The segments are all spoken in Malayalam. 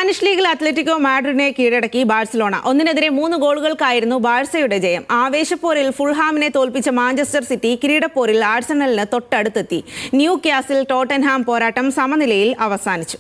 സ്പാനിഷ് ലീഗിൽ അത്ലറ്റിക്കോ മാഡ്രിഡിനെ കീഴടക്കി ബാഴ്സലോണ. 1-3 ഗോളുകൾക്കായിരുന്നു ബാഴ്സയുടെ ജയം. ആവേശപ്പോരിൽ ഫുൾഹാമിനെ തോൽപ്പിച്ച മാഞ്ചസ്റ്റർ സിറ്റി കിരീടപ്പോരിൽ ആഴ്സണലിന് തൊട്ടടുത്തെത്തി. ന്യൂ ക്യാസിൽ ടോട്ടൻഹാം പോരാട്ടം സമനിലയിൽ അവസാനിച്ചു.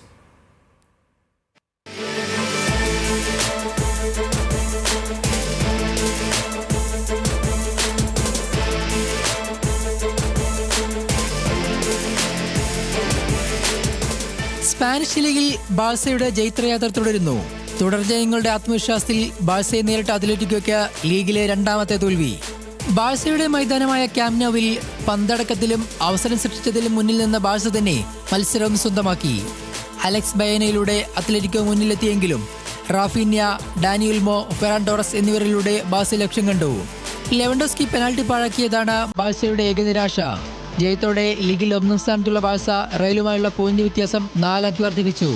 സ്പാനിഷ് ലീഗിൽ ബാഴ്സയുടെ ജൈത്രയാത്ര തുടരുന്നു. തുടർജയങ്ങളുടെ ആത്മവിശ്വാസത്തിൽ ബാഴ്സയെ നേരിട്ട അത്ലറ്റിക്കോയ്ക്ക് ലീഗിലെ രണ്ടാമത്തെ തോൽവി. ബാഴ്സയുടെ മൈതാനമായ ക്യാമ്പ് നൗവിൽ പന്തടക്കത്തിലും അവസരം സൃഷ്ടിച്ചതിലും മുന്നിൽ നിന്ന ബാഴ്സ തന്നെ മത്സരം സ്വന്തമാക്കി. അലക്സ് ബയനയിലൂടെ അത്ലറ്റിക്കോ മുന്നിലെത്തിയെങ്കിലും Raphinha, Dani Olmo, Ferran Torres എന്നിവരിലൂടെ ബാഴ്സ ലക്ഷ്യം കണ്ടു. ലെവൻഡോസ്കി പെനാൽറ്റി പാഴാക്കിയതാണ് ബാഴ്സയുടെ ഏകനിരാശ. ജയത്തോടെ ലീഗിൽ 1-ാം സ്ഥാനത്തുള്ള ബാഴ്സ റയലുമായുള്ള പോയിന്റ് വ്യത്യാസം 4 അങ്ക് വർദ്ധിപ്പിച്ചു.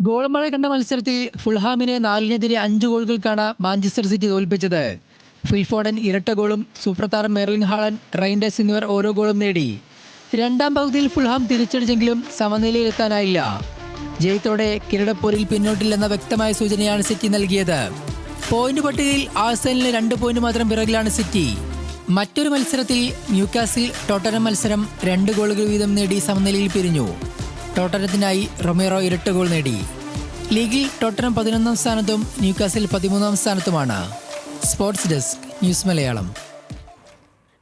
ഗോൾമഴ കണ്ട മത്സരത്തിൽ ഫുൾഹാമിനെ 4-നെതിരെ 5 ഗോളുകൾക്കാണ് മാഞ്ചസ്റ്റർ സിറ്റി തോൽപ്പിച്ചത്. ഫിൽഫോഡൻ ഇരട്ട ഗോളും സൂപ്പർ താരം മെർലിൻ ഹാളൻ, റൈൻഡേഴ്സ് എന്നിവർ ഓരോ ഗോളും നേടി. രണ്ടാം പകുതിയിൽ ഫുൾഹാം തിരിച്ചടിച്ചെങ്കിലും സമനിലയിലെത്താനായില്ല. ജയത്തോടെ കിരീടപ്പോരിൽ പിന്നോട്ടില്ലെന്ന വ്യക്തമായ സൂചനയാണ് സിറ്റി നൽകിയത്. പോയിന്റ് പട്ടികയിൽ ആഴ്സണലിന് 2 പോയിന്റ് മാത്രം പിറകിലാണ് സിറ്റി. മറ്റൊരു മത്സരത്തിൽ ന്യൂകാസിൽ ടോട്ടനം മത്സരം 2 ഗോളുകൾ വീതം നേടി സമനിലയിൽ പിരിഞ്ഞു. ടോട്ടനത്തിനായി റൊമേറോ ഇരട്ട ഗോൾ നേടി. ലീഗിൽ ടോട്ടനം 11-ാം സ്ഥാനത്തും ന്യൂകാസിൽ 13-ാം സ്ഥാനത്തുമാണ്. Sports desk, news Malayalam.